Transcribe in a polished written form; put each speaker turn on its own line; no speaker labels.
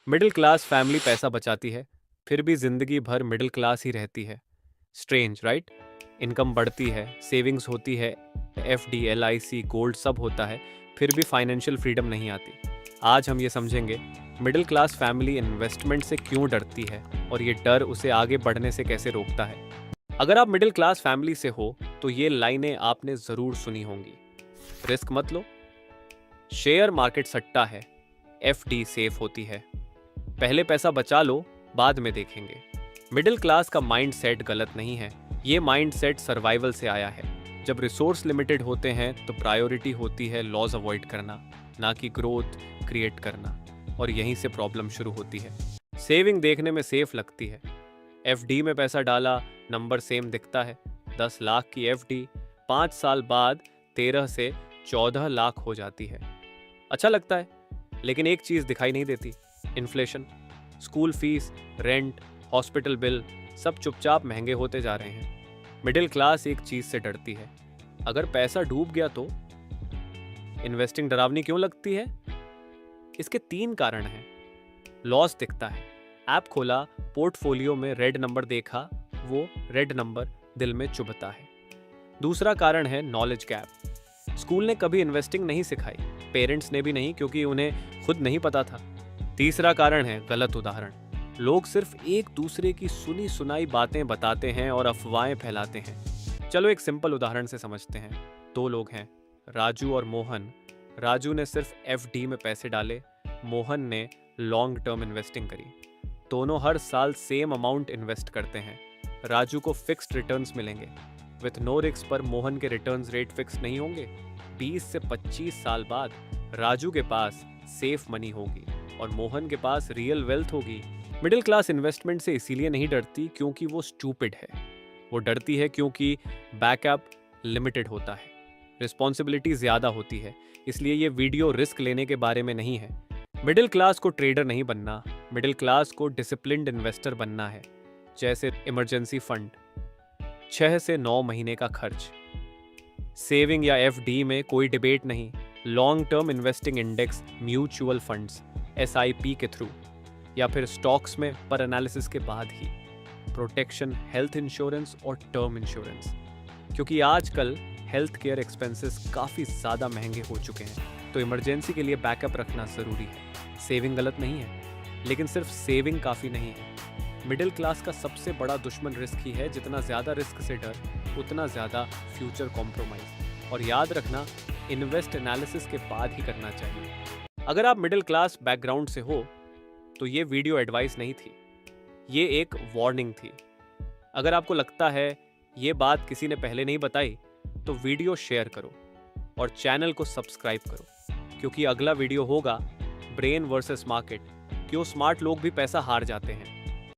Middle class family पैसा बचाती है, फिर भी जिंदगी भर मिडिल क्लास ही रहती है। Strange right? इनकम बढ़ती है, सेविंग्स होती है, एफडी, एलआईसी, गोल्ड सब होता है, फिर भी फाइनेंशियल फ्रीडम नहीं आती। आज हम ये समझेंगे मिडिल क्लास फैमिली इन्वेस्टमेंट से क्यों डरती है और ये डर उसे आगे बढ़ने से कैसे रोकता है। अगर आप मिडिल क्लास फैमिली से हो तो ये लाइनें आपने जरूर सुनी होंगी। रिस्क मत लो, शेयर मार्केट सट्टा है, एफडी सेफ होती है, पहले पैसा बचा लो, बाद में देखेंगे। मिडिल क्लास का माइंड सेट गलत नहीं है, ये माइंड सेट सर्वाइवल से आया है। जब रिसोर्स लिमिटेड होते हैं तो प्रायोरिटी होती है लॉस अवॉइड करना, ना कि ग्रोथ क्रिएट करना, और यहीं से प्रॉब्लम शुरू होती है। सेविंग देखने में सेफ लगती है, एफडी में पैसा डाला, नंबर सेम दिखता है। 10 लाख की एफडी 5 साल बाद 13 से 14 लाख हो जाती है। अच्छा लगता है, लेकिन एक चीज दिखाई नहीं देती, inflation. School fees, rent, hospital bill सब चुपचाप महंगे होते जा रहे हैं। मिडिल क्लास एक चीज से डरती है, अगर पैसा डूब गया तो। इन्वेस्टिंग डरावनी क्यों लगती है? इसके 3 कारण हैं। लॉस दिखता है, ऐप खोला, पोर्टफोलियो में रेड नंबर देखा, वो रेड नंबर दिल में चुभता है। दूसरा कारण है नॉलेज गैप। स्कूल ने कभी इन्वेस्टिंग नहीं सिखाई, पेरेंट्स ने भी नहीं, क्योंकि उन्हें खुद नहीं पता था। तीसरा कारण है गलत उदाहरण। लोग सिर्फ एक दूसरे की सुनी सुनाई बातें बताते हैं और अफवाहें फैलाते हैं। चलो एक सिंपल उदाहरण से समझते हैं। 2 लोग हैं, राजू और मोहन। राजू ने सिर्फ एफडी में पैसे डाले, मोहन ने लॉन्ग टर्म इन्वेस्टिंग करी। दोनों हर साल सेम अमाउंट इन्वेस्ट करते हैं। राजू को फिक्स्ड रिटर्न्स मिलेंगे, विथ नो रिस्क, पर मोहन के रिटर्न्स रेट फिक्स नहीं होंगे। 20 से 25 साल बाद राजू के पास सेफ मनी होगी और मोहन के पास रियल वेल्थ होगी। मिडिल क्लास इन्वेस्टमेंट से इसीलिए नहीं डरती क्योंकि वो स्टूपिड है, वो डरती है क्योंकि बैकअप लिमिटेड होता है, रिस्पॉन्सिबिलिटी ज्यादा होती है। इसलिए ये वीडियो रिस्क लेने के बारे में नहीं है। मिडिल क्लास को ट्रेडर नहीं बनना, मिडिल क्लास को डिसिप्लिन्ड इन्वेस्टर बनना है। जैसे इमरजेंसी फंड, 6 से 9 महीने का खर्च। सेविंग या एफडी में कोई डिबेट नहीं। Long term investing index, mutual funds, SIP के थ्रू, या फिर स्टॉक्स में पर एनालिसिस के बाद ही। प्रोटेक्शन, हेल्थ इंश्योरेंस और टर्म इंश्योरेंस, क्योंकि आजकल हेल्थ केयर एक्सपेंसेस काफ़ी ज़्यादा महंगे हो चुके हैं, तो इमरजेंसी के लिए बैकअप रखना ज़रूरी है। सेविंग गलत नहीं है, लेकिन सिर्फ सेविंग काफ़ी नहीं है। मिडिल क्लास का सबसे बड़ा दुश्मन रिस्क ही है। जितना ज़्यादा रिस्क से डर, उतना ज़्यादा फ्यूचर कॉम्प्रोमाइज। और याद रखना, इन्वेस्ट एनालिसिस के बाद ही करना चाहिए। अगर आप मिडिल क्लास बैकग्राउंड से हो तो ये वीडियो एडवाइस नहीं थी, ये एक वार्निंग थी। अगर आपको लगता है ये बात किसी ने पहले नहीं बताई तो वीडियो शेयर करो और चैनल को सब्सक्राइब करो, क्योंकि अगला वीडियो होगा ब्रेन वर्सेस मार्केट, क्यों स्मार्ट लोग भी पैसा हार जाते हैं।